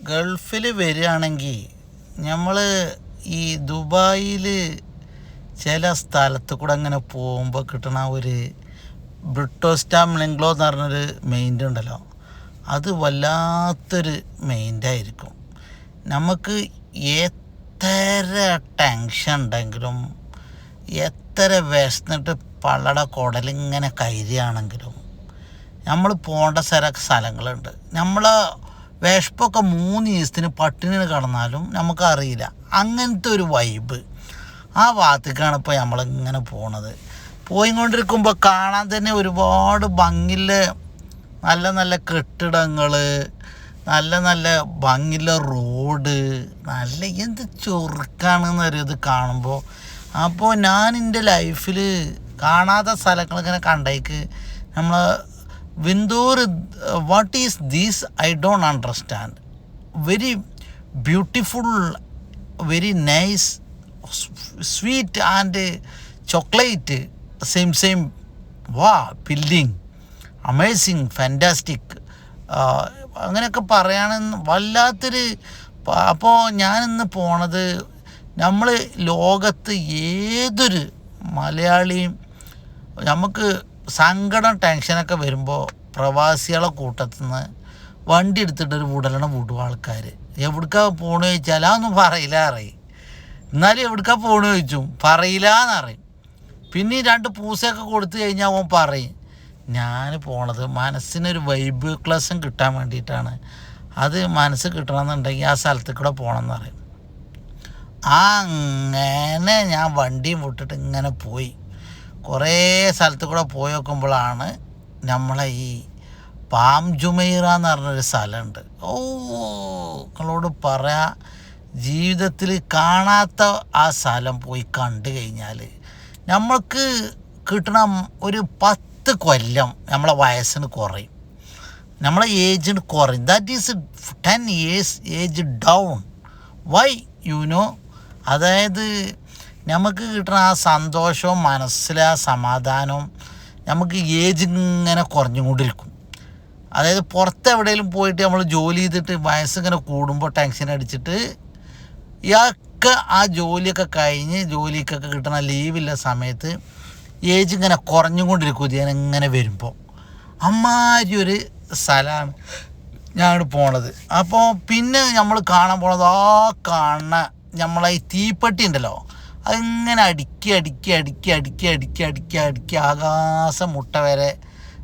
ഗൾഫിൽ വരികയാണെങ്കിൽ നമ്മൾ ഈ ദുബായിൽ ചില സ്ഥലത്ത് കൂടെ അങ്ങനെ പോകുമ്പോൾ കിട്ടണ ഒരു ബ്രിട്ടോസ്റ്റാമിളിംഗ്ലോ എന്ന് പറഞ്ഞൊരു മെയിൻ്റ് ഉണ്ടല്ലോ, അത് വല്ലാത്തൊരു മെയിൻ്റായിരിക്കും. നമുക്ക് എത്ര ടെൻഷൻ ഉണ്ടെങ്കിലും എത്ര വിശന്നിട്ട് പള്ളയുടെ കുടലിങ്ങനെ കയറുകയാണെങ്കിലും നമ്മൾ പോകേണ്ട സ്ഥലങ്ങളുണ്ട്. നമ്മൾ വിശപ്പൊക്കെ 3 ദിവസത്തിന് പട്ടിണി കിടന്നാലും നമുക്കറിയില്ല. അങ്ങനത്തെ ഒരു വൈബ് ആ ഭാഗത്തേക്കാണ് ഇപ്പോൾ നമ്മളിങ്ങനെ പോണത്. പോയിക്കൊണ്ടിരിക്കുമ്പോൾ കാണാൻ തന്നെ ഒരുപാട് ഭംഗിയുള്ള നല്ല നല്ല കെട്ടിടങ്ങൾ, നല്ല നല്ല ഭംഗിയുള്ള റോഡ്, നല്ല എന്ത് ചൊറുക്കാണെന്നൊരിത് കാണുമ്പോൾ. അപ്പോൾ ഞാൻ എൻ്റെ ലൈഫിൽ കാണാത്ത സ്ഥലങ്ങളിങ്ങനെ കണ്ടേക്ക് നമ്മൾ വിന്തൂർ what is these I don't understand. Very beautiful, very nice, sweet and chocolate, same വാ ബിൽഡിങ്, അമേസിങ്, ഫാൻറ്റാസ്റ്റിക്, അങ്ങനെയൊക്കെ പറയാനെന്ന് വല്ലാത്തൊരു. അപ്പോൾ ഞാനിന്ന് പോണത്, നമ്മൾ ലോകത്ത് ഏതൊരു മലയാളിയും നമുക്ക് സങ്കടം ടെൻഷനൊക്കെ വരുമ്പോൾ പ്രവാസികളെ കൂട്ടത്തിൽ നിന്ന് വണ്ടി എടുത്തിട്ടൊരു വിടും ആൾക്കാർ. എവിടേക്കാണ് പോകണമെന്ന് ചോദിച്ചാൽ അതൊന്നും പറയില്ല അറിയും. എന്നാലും എവിടേക്കാണ് പോകണമെന്ന് ചോദിച്ചും പറയില്ല എന്നറിയും. പിന്നെ 2 പൂസയൊക്കെ കൊടുത്തു കഴിഞ്ഞാൽ അവൻ പറയും ഞാൻ പോണത് മനസ്സിനൊരു വൈബ് ക്ലാസ്സും കിട്ടാൻ വേണ്ടിയിട്ടാണ്, അത് മനസ്സ് കിട്ടണമെന്നുണ്ടെങ്കിൽ ആ സ്ഥലത്ത് കൂടെ പോകണമെന്ന് പറയും. അങ്ങനെ ഞാൻ വണ്ടിയും വിട്ടിട്ട് ഇങ്ങനെ പോയി കുറേ സ്ഥലത്ത് കൂടെ പോയി നോക്കുമ്പോഴാണ് നമ്മളെ ഈ പാം ജുമൈറ എന്ന് പറഞ്ഞൊരു സ്ഥലമുണ്ട്. നിങ്ങളോട് പറയാം, ജീവിതത്തിൽ കാണാത്ത ആ സ്ഥലം പോയി കണ്ടു കഴിഞ്ഞാൽ നമ്മൾക്ക് കിട്ടണ ഒരു 10 കൊല്ലം നമ്മളെ വയസ്സിന് കുറയും, നമ്മളെ ഏജിന് കുറയും. That is 10 years age down. Why you know? അതായത് നമുക്ക് കിട്ടുന്ന ആ സന്തോഷവും മനസ്സിലെ ആ സമാധാനവും നമുക്ക് ഏജ് ഇങ്ങനെ കുറഞ്ഞുകൊണ്ടിരിക്കും. അതായത് പുറത്ത് എവിടെയെങ്കിലും പോയിട്ട് നമ്മൾ ജോലി ചെയ്തിട്ട് വയസ്സിങ്ങനെ കൂടുമ്പോൾ ടെൻഷൻ അടിച്ചിട്ട് ഇയാൾക്ക് ആ ജോലിയൊക്കെ കഴിഞ്ഞ് ജോലിക്കൊക്കെ കിട്ടുന്ന ലീവില്ല സമയത്ത് ഏജ് ഇങ്ങനെ കുറഞ്ഞുകൊണ്ടിരിക്കും. ഞാൻ ഇങ്ങനെ വരുമ്പോൾ അമ്മാതിരി ഒരു സ്ഥലമാണ് ഞാനിവിടെ പോണത്. അപ്പോൾ പിന്നെ നമ്മൾ കാണാൻ പോണത് ആ കാണുന്ന നമ്മളെ ഈ തീപ്പെട്ടി ഉണ്ടല്ലോ, അതിങ്ങനെ അടുക്കി ആകാശം മുട്ട വരെ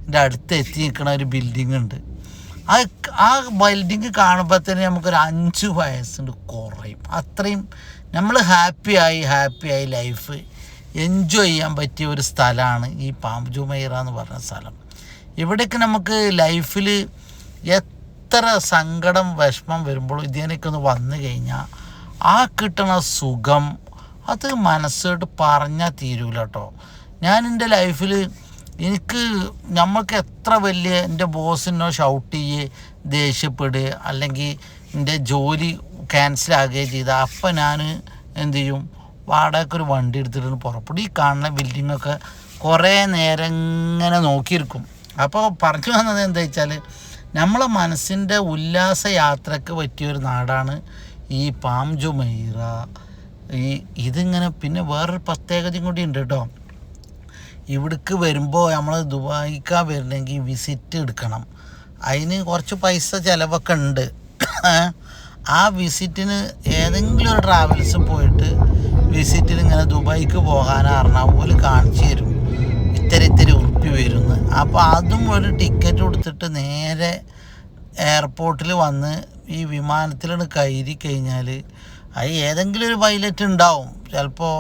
എൻ്റെ അടുത്ത് എത്തി നിൽക്കുന്ന ഒരു ബിൽഡിങ് ഉണ്ട്. ആ ബിൽഡിങ് കാണുമ്പോൾ തന്നെ നമുക്കൊരു 5 വയസ്സുണ്ട് കുറയും. അത്രയും നമ്മൾ ഹാപ്പിയായി ലൈഫ് എൻജോയ് ചെയ്യാൻ പറ്റിയ ഒരു സ്ഥലമാണ് ഈ പാം ജുമൈറ എന്ന് പറഞ്ഞ സ്ഥലം. ഇവിടേക്ക് നമുക്ക് ലൈഫിൽ എത്ര സങ്കടം വിഷമം വരുമ്പോഴും ഇതിനൊക്കെ ഒന്ന് വന്നു കഴിഞ്ഞാൽ ആ കിട്ടണ സുഖം അത് മനസ്സോട്ട് പറഞ്ഞാൽ തീരൂല കേട്ടോ. ഞാൻ എൻ്റെ ലൈഫിൽ നമ്മൾക്ക് എത്ര വലിയ എൻ്റെ ബോസിനോ ഷൗട്ട് ചെയ്യേ ദേഷ്യപ്പെടുക അല്ലെങ്കിൽ എൻ്റെ ജോലി ക്യാൻസലാകുകയും ചെയ്താൽ അപ്പം ഞാൻ എന്തു ചെയ്യും, വാടകയ്ക്കൊരു വണ്ടി എടുത്തിട്ട് പുറപ്പെടും. ഈ കാണുന്ന ബിൽഡിങ്ങൊക്കെ കുറേ നേരം ഇങ്ങനെ നോക്കിയിരിക്കും. അപ്പോൾ പറഞ്ഞു വന്നത് എന്താ വെച്ചാൽ നമ്മളെ മനസ്സിൻ്റെ ഉല്ലാസ യാത്രയ്ക്ക് പറ്റിയൊരു നാടാണ് ഈ പാം ജുമൈറ. ഇതിങ്ങനെ പിന്നെ വേറൊരു പ്രത്യേകതയും കൂടി ഉണ്ട് കേട്ടോ. ഇവിടേക്ക് വരുമ്പോൾ നമ്മൾ ദുബായിക്കാണ് വരണമെങ്കിൽ വിസിറ്റ് എടുക്കണം. അതിന് കുറച്ച് പൈസ ചിലവൊക്കെ ഉണ്ട്. ആ വിസിറ്റിന് ഏതെങ്കിലും ഒരു ട്രാവൽസ് പോയിട്ട് വിസിറ്റിന് ഇങ്ങനെ ദുബായിക്ക് പോകാനാണ് പറഞ്ഞാൽ പോലും കാണിച്ചു തരും ഇത്തിരി ഉറുപ്പി വരുന്നു. അപ്പോൾ അതും ഒരു ടിക്കറ്റ് കൊടുത്തിട്ട് നേരെ എയർപോർട്ടിൽ വന്ന് ഈ വിമാനത്തിലാണ് കയറി കഴിഞ്ഞാൽ അത് ഏതെങ്കിലും ഒരു പൈലറ്റ് ഉണ്ടാവും. ചിലപ്പോൾ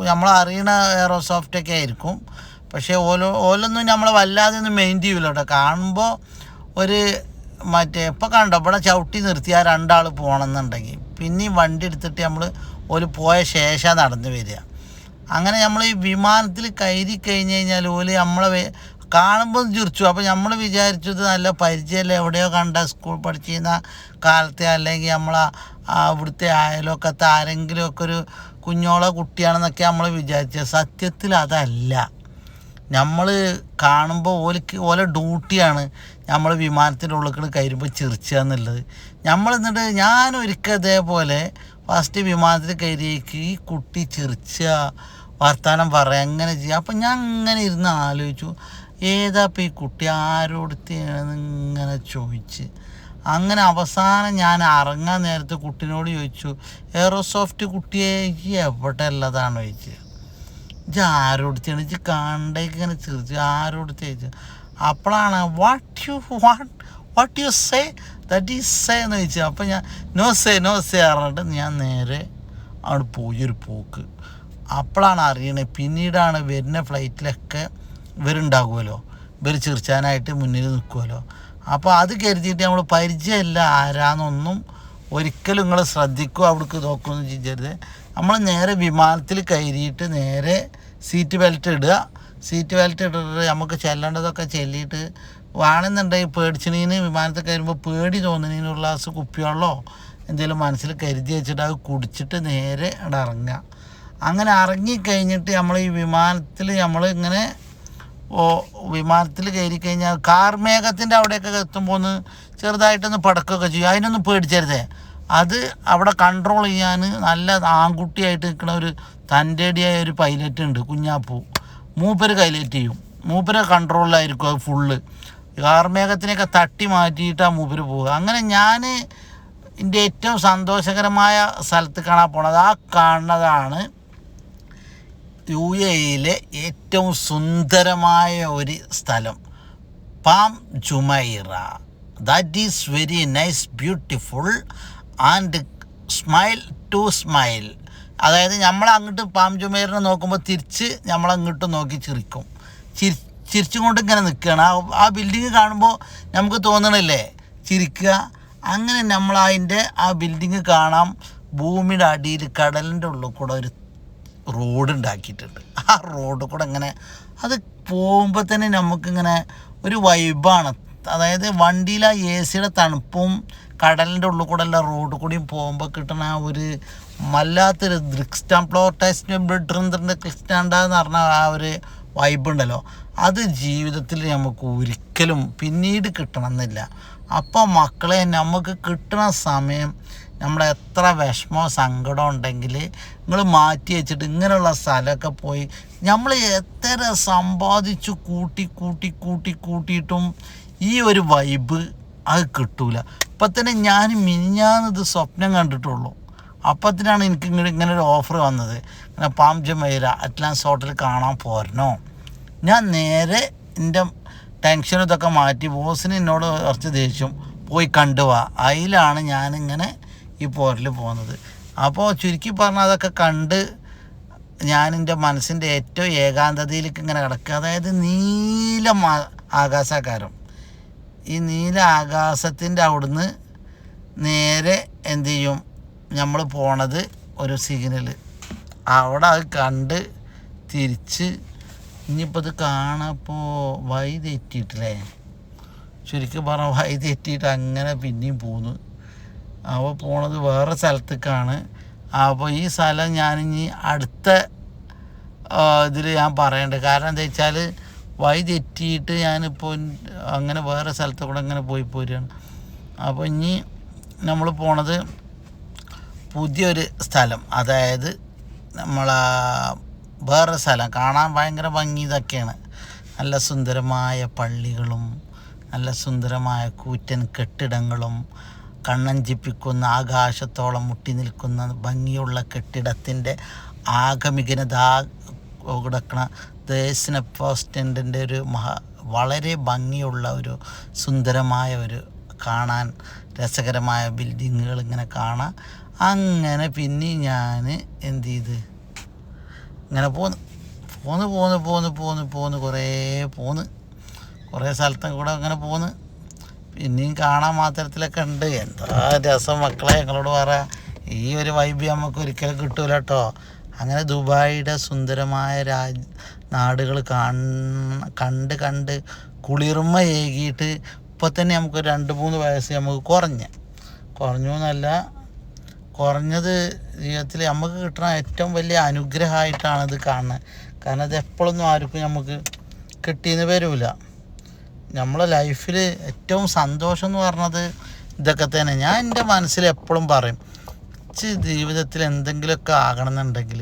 നമ്മൾ അറിയണ എയറോസോഫ്റ്റൊക്കെ ആയിരിക്കും. പക്ഷേ ഓലൊന്നും നമ്മളെ വല്ലാതെ ഒന്നും മെയിൻ ചെയ്യൂല കേട്ടോ. കാണുമ്പോൾ ഒരു ഇപ്പോൾ കണ്ടോ ഇവിടെ ചവിട്ടി നിർത്തിയാൽ 2 ആൾ പോകണമെന്നുണ്ടെങ്കിൽ പിന്നെയും വണ്ടി എടുത്തിട്ട് നമ്മൾ പോയ ശേഷം നടന്നു വരിക. അങ്ങനെ നമ്മൾ ഈ വിമാനത്തിൽ കയറി കഴിഞ്ഞ് കഴിഞ്ഞാൽ നമ്മളെ കാണുമ്പോൾ ചിരിച്ചു. അപ്പോൾ നമ്മൾ വിചാരിച്ചത് നല്ല പരിചയമല്ല, എവിടെയോ കണ്ട സ്കൂൾ പഠിച്ചിരുന്ന കാലത്തെ അല്ലെങ്കിൽ അവിടുത്തെ അയലൊക്കത്തെ ആരെങ്കിലുമൊക്കെ ഒരു കുഞ്ഞോളെ കുട്ടിയാണെന്നൊക്കെ നമ്മൾ വിചാരിച്ചത്. സത്യത്തിൽ അതല്ല. നമ്മൾ കാണുമ്പോൾ ഓല ഡ്യൂട്ടിയാണ് നമ്മൾ വിമാനത്തിൻ്റെ ഉള്ളിൽ കയറുമ്പോൾ ചിരിച്ചുക എന്നുള്ളത്. നമ്മൾ എന്നിട്ട് ഞാനൊരിക്കൽ ഇതേപോലെ ഫസ്റ്റ് വിമാനത്തിൽ കയറിയേക്ക് ഈ കുട്ടി ചിരിച്ചുക, വർത്തമാനം പറയാം, എങ്ങനെ ചെയ്യുക. അപ്പം ഞാൻ ഇങ്ങനെ ഇരുന്ന് ആലോചിച്ചു, ഏതാപ്പം ഈ കുട്ടി ആരോടത്തെയാണെന്ന് ഇങ്ങനെ ചോദിച്ച്. അങ്ങനെ അവസാനം ഞാൻ ഇറങ്ങാൻ നേരത്തെ കുട്ടീനോട് ചോദിച്ചു, എയറോസോഫ്റ്റ് കുട്ടിയെ എവിടെ ഉള്ളതാണ് ചോദിച്ചത്. ഇത് ആരോടത്തെയാണ് ഇജ്ജ് കണ്ടേക്ക് ഇങ്ങനെ ചിരിച്ചു, ആരോടത്തെ ചോദിച്ചു. അപ്പോഴാണ് what you say that is say എന്ന് ചോദിച്ചു. അപ്പം ഞാൻ നോ സേ പറഞ്ഞിട്ട് ഞാൻ നേരെ അവിടെ പോയൊരു പോക്ക്. അപ്പോഴാണ് അറിയണത്, പിന്നീടാണ് വരുന്ന ഫ്ലൈറ്റിലൊക്കെ ഇവരുണ്ടാകുമല്ലോ, ഇവർ ചിരിച്ചാനായിട്ട് മുന്നിൽ നിൽക്കുമല്ലോ. അപ്പോൾ അത് കരുതിയിട്ട് നമ്മൾ പരിചയമില്ല ആരാന്നൊന്നും ഒരിക്കലും നിങ്ങൾ ശ്രദ്ധിക്കുക, അവിടേക്ക് നോക്കുമെന്ന് ചിന്തിക്കരുത്. നമ്മൾ നേരെ വിമാനത്തിൽ കയറിയിട്ട് നേരെ സീറ്റ് ബെൽറ്റ് ഇടുക. സീറ്റ് ബെൽറ്റ് ഇട്ടിട്ട് നമുക്ക് ചെല്ലേണ്ടതൊക്കെ ചെല്ലിയിട്ട് വേണമെന്നുണ്ടെങ്കിൽ പേടിച്ചിനീന് വിമാനത്തിൽ കയറുമ്പോൾ പേടി തോന്നുന്നതിന് ഒരു ഗ്ലാസ് കുപ്പിവെള്ളമോ എന്തെങ്കിലും മനസ്സിൽ കരുതി വെച്ചിട്ട് അത് കുടിച്ചിട്ട് നേരെ അവിടെ ഇറങ്ങുക. അങ്ങനെ ഇറങ്ങിക്കഴിഞ്ഞിട്ട് നമ്മൾ ഈ വിമാനത്തിൽ ഇങ്ങനെ വിമാനത്തിൽ കയറി കഴിഞ്ഞാൽ കാർമേഘത്തിൻ്റെ അവിടെയൊക്കെ എത്തുമ്പോൾ ഒന്ന് ചെറുതായിട്ടൊന്ന് പടക്കുകയൊക്കെ ചെയ്യും. അതിനൊന്നും പേടിച്ചരുതേ. അത് അവിടെ കൺട്രോൾ ചെയ്യാൻ നല്ല ആൺകുട്ടിയായിട്ട് നിൽക്കുന്ന ഒരു തൻ്റെടിയായ ഒരു പൈലറ്റ് ഉണ്ട്, കുഞ്ഞാപ്പൂ. മൂപ്പര് കൈലറ്റ് ചെയ്യും, മൂപ്പര് കൺട്രോളിലായിരിക്കും അത് ഫുള്ള്. കാർമേഘത്തിനെയൊക്കെ തട്ടി മാറ്റിയിട്ടാണ് മൂപ്പര് പോവുക. അങ്ങനെ ഞാൻ എൻ്റെ ഏറ്റവും സന്തോഷകരമായ സ്ഥലത്ത് കാണാൻ പോണത് ആ കാണുന്നതാണ് UAEയിലെ ഏറ്റവും സുന്ദരമായ ഒരു സ്ഥലം, Palm Jumeirah. That is very nice, beautiful and smile to smile. അതായത് നമ്മൾ അങ്ങോട്ട് പാം ജുമൈറിനെ നോക്കുമ്പോൾ തിരിച്ച് നമ്മളങ്ങോട്ട് നോക്കി ചിരിക്കും. ചിരിച്ചും കൊണ്ട് ഇങ്ങനെ നിൽക്കുകയാണ്. ആ ബിൽഡിങ് കാണുമ്പോൾ നമുക്ക് തോന്നണില്ലേ ചിരിക്കുക. അങ്ങനെ നമ്മൾ അതിൻ്റെ ആ ബിൽഡിങ് കാണാം. ഭൂമിയുടെ അടിയിൽ കടലിൻ്റെ ഉള്ളിൽ കൂടെ ഒരു റോഡ് ഉണ്ടാക്കിയിട്ടുണ്ട്. ആ റോഡ് കൂടെ ഇങ്ങനെ അത് പോകുമ്പോൾ തന്നെ നമുക്കിങ്ങനെ ഒരു വൈബാണ്. അതായത് വണ്ടിയിൽ ആ AC തണുപ്പും കടലിൻ്റെ ഉള്ളിൽ കൂടെ എല്ലാം റോഡ് കൂടിയും പോകുമ്പോൾ കിട്ടുന്ന ആ ഒരു വല്ലാത്തൊരു ക്രിസ്റ്റാൻഡെന്ന് പറഞ്ഞ ആ ഒരു വൈബ് ഉണ്ടല്ലോ, അത് ജീവിതത്തിൽ നമുക്ക് ഒരിക്കലും പിന്നീട് കിട്ടണമെന്നില്ല. അപ്പോൾ മക്കളെ, നമുക്ക് കിട്ടുന്ന സമയം നമ്മൾ എത്ര വിഷമോ സങ്കടം ഉണ്ടെങ്കിൽ നിങ്ങൾ മാറ്റി വെച്ചിട്ട് ഇങ്ങനെയുള്ള സ്ഥലമൊക്കെ പോയി നമ്മൾ എത്ര സമ്പാദിച്ചു കൂട്ടിയിട്ടും ഈ ഒരു വൈബ് അത് കിട്ടൂല. ഇപ്പം തന്നെ ഞാൻ മിനിഞ്ഞാന്നിത് സ്വപ്നം കണ്ടിട്ടുള്ളൂ. അപ്പത്തിനാണ് എനിക്ക് ഇങ്ങനെ ഒരു ഓഫർ വന്നത്, ഇങ്ങനെ പാം ജുമൈറ അറ്റ്ലാൻസ് ഹോട്ടൽ കാണാൻ പോരണോ. ഞാൻ നേരെ എൻ്റെ ടെൻഷനും ഇതൊക്കെ മാറ്റി, ബോസിന് എന്നോട് കുറച്ച് ദേഷ്യം, പോയി കണ്ടുപോവാ. അതിലാണ് ഞാനിങ്ങനെ ഈ പോരൽ പോകുന്നത്. അപ്പോൾ ചുരുക്കി പറഞ്ഞാൽ അതൊക്കെ കണ്ട് ഞാനെൻ്റെ മനസ്സിൻ്റെ ഏറ്റവും ഏകാന്തതയിലേക്ക് ഇങ്ങനെ കിടക്കുക. അതായത് നീല ആകാശക്കാരം, ഈ നീല ആകാശത്തിൻ്റെ അവിടുന്ന് നേരെ എന്ത് ചെയ്യും, നമ്മൾ പോണത് ഒരു സിഗ്നൽ, അവിടെ അത് കണ്ട് തിരിച്ച് ഇനിയിപ്പോൾ ഇത് കാണപ്പോൾ വഴി തെറ്റിയിട്ടില്ലേ, ചുരുക്കി പറഞ്ഞാൽ വഴി തെറ്റിയിട്ട് അങ്ങനെ പിന്നെയും പോന്നു. അപ്പോൾ പോണത് വേറെ സ്ഥലത്തേക്കാണ്. അപ്പോൾ ഈ സ്ഥലം ഞാനിനി അടുത്ത ഇതിൽ ഞാൻ പറയണ്ട. കാരണം എന്താ വെച്ചാൽ വഴി തെറ്റിയിട്ട് ഞാനിപ്പോൾ അങ്ങനെ വേറെ സ്ഥലത്ത് കൂടെ അങ്ങനെ പോയി പോരുകയാണ്. അപ്പോൾ ഇനി നമ്മൾ പോണത് പുതിയൊരു സ്ഥലം, അതായത് നമ്മളെ വേറെ സ്ഥലം കാണാൻ ഭയങ്കര ഭംഗി ഇതൊക്കെയാണ്. നല്ല സുന്ദരമായ പള്ളികളും നല്ല സുന്ദരമായ കൂറ്റൻ കെട്ടിടങ്ങളും കണ്ണഞ്ചിപ്പിക്കുന്ന ആകാശത്തോളം മുട്ടി നിൽക്കുന്ന ഭംഗിയുള്ള കെട്ടിടത്തിൻ്റെ ആഗമികനത കിടക്കണ ദേശന പോസ്റ്റൻ്റെ ഒരു വളരെ ഭംഗിയുള്ള ഒരു സുന്ദരമായ ഒരു കാണാൻ രസകരമായ ബിൽഡിങ്ങുകൾ ഇങ്ങനെ കാണാം. അങ്ങനെ പിന്നെ ഞാൻ എന്ത് ചെയ്ത് ഇങ്ങനെ പോന്ന് കുറേ സ്ഥലത്തും കൂടെ അങ്ങനെ പോന്ന് പിന്നെയും കാണാൻ മാത്രത്തിലൊക്കെ ഉണ്ട്. എന്താ രസം മക്കളെ, ഞങ്ങളോട് പറയാം. ഈ ഒരു വൈബ് നമുക്ക് ഒരിക്കലും കിട്ടൂല കേട്ടോ. അങ്ങനെ ദുബായിയുടെ സുന്ദരമായ നാടുകൾ കണ്ട് കുളിർമ ഏകിയിട്ട് ഇപ്പോൾ തന്നെ നമുക്ക് 2-3 വയസ്സ് നമുക്ക് കുറഞ്ഞു എന്നല്ല, കുറഞ്ഞത് ജീവിതത്തിൽ നമുക്ക് കിട്ടുന്ന ഏറ്റവും വലിയ അനുഗ്രഹമായിട്ടാണ് ഇത് കാണുന്നത്. കാരണം ഇത് എപ്പോഴൊന്നും ആർക്കും നമുക്ക് കിട്ടിയെന്ന് വരില്ല. നമ്മളെ ലൈഫിൽ ഏറ്റവും സന്തോഷം എന്ന് പറഞ്ഞത് ഇതൊക്കെ തന്നെ. ഞാൻ എൻ്റെ മനസ്സിൽ എപ്പോഴും പറയും, ജീവിതത്തിൽ എന്തെങ്കിലുമൊക്കെ ആകണമെന്നുണ്ടെങ്കിൽ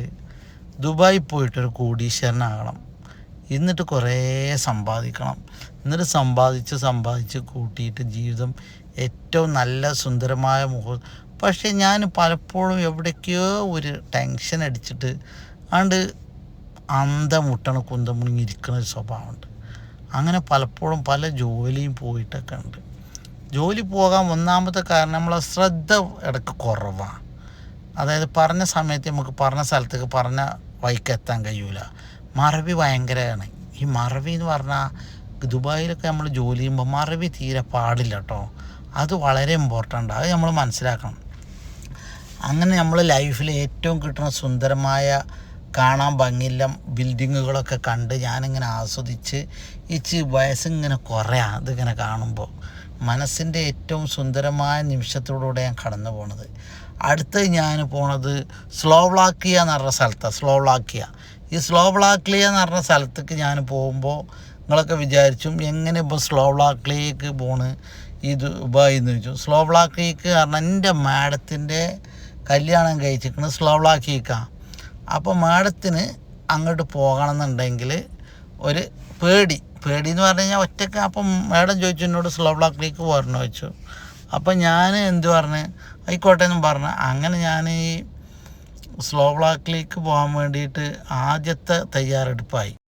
ദുബായി പോയിട്ടൊരു കോടീശ്വരനാകണം, എന്നിട്ട് കുറേ സമ്പാദിക്കണം, എന്നിട്ട് സമ്പാദിച്ച് കൂട്ടിയിട്ട് ജീവിതം ഏറ്റവും നല്ല സുന്ദരമായ പക്ഷേ ഞാൻ പലപ്പോഴും എവിടേക്കോ ഒരു ടെൻഷൻ അടിച്ചിട്ട് ആണ്ട് അന്തമുട്ടണ കുന്തമുണിങ്ങിരിക്കുന്ന ഒരു സ്വഭാവമുണ്ട്. അങ്ങനെ പലപ്പോഴും പല ജോലിയും പോയിട്ടൊക്കെ ഉണ്ട്. ജോലി പോകാൻ ഒന്നാമത്തെ കാരണം നമ്മളെ ശ്രദ്ധ ഇടയ്ക്ക് കുറവാണ്. അതായത് പറഞ്ഞ സമയത്ത് നമുക്ക് പറഞ്ഞ സ്ഥലത്തേക്ക് പറഞ്ഞ വഴിക്ക് എത്താൻ കഴിയൂല. മറവി ഭയങ്കരമാണ്. ഈ മറവി എന്ന് പറഞ്ഞാൽ ദുബായിലൊക്കെ നമ്മൾ ജോലി ചെയ്യുമ്പോൾ മറവി തീരെ പാടില്ല കേട്ടോ. അത് വളരെ ഇമ്പോർട്ടൻ്റ്. അത് നമ്മൾ മനസ്സിലാക്കണം. അങ്ങനെ നമ്മൾ ലൈഫിൽ ഏറ്റവും കിട്ടുന്ന സുന്ദരമായ കാണാൻ ഭംഗിയുള്ള ബിൽഡിങ്ങുകളൊക്കെ കണ്ട് ഞാനിങ്ങനെ ആസ്വദിച്ച് വയസ്സിങ്ങനെ കുറയാ. ഇതിങ്ങനെ കാണുമ്പോൾ മനസ്സിൻ്റെ ഏറ്റവും സുന്ദരമായ നിമിഷത്തിലൂടെ ഞാൻ കടന്നു പോണത്. അടുത്ത് ഞാൻ പോണത് സ്ലോവാക്കിയ എന്ന് പറഞ്ഞ സ്ഥലത്താണ്. ഈ സ്ലോവാക്കിയ എന്ന് പറഞ്ഞ സ്ഥലത്തേക്ക് ഞാൻ പോകുമ്പോൾ നിങ്ങളൊക്കെ വിചാരിച്ചും എങ്ങനെ ഇപ്പോൾ സ്ലോവാക്കിയക്ക് പോണ് ഈ ദുബായി എന്ന് ചോദിച്ചു. സ്ലോവാക്കിയക്ക് കാരണം എൻ്റെ മാഡത്തിൻ്റെ കല്യാണം കഴിച്ചിരിക്കുന്നത് സ്ലോവാക്കിയക്കാണ്. അപ്പോൾ മാഡത്തിന് അങ്ങോട്ട് പോകണമെന്നുണ്ടെങ്കിൽ ഒരു പേടി എന്ന് പറഞ്ഞു കഴിഞ്ഞാൽ ഒറ്റയ്ക്ക്. അപ്പം മാഡം ചോദിച്ചു എന്നോട് സ്ലോവാക്കിയക്ക് പോരണോ ചോദിച്ചു. അപ്പം ഞാൻ എന്ത് പറഞ്ഞ് ആയിക്കോട്ടെ എന്നും പറഞ്ഞ് അങ്ങനെ ഞാൻ ഈ സ്ലോവാക്കിയക്ക് പോകാൻ വേണ്ടിയിട്ട് ആദ്യത്തെ തയ്യാറെടുപ്പായി.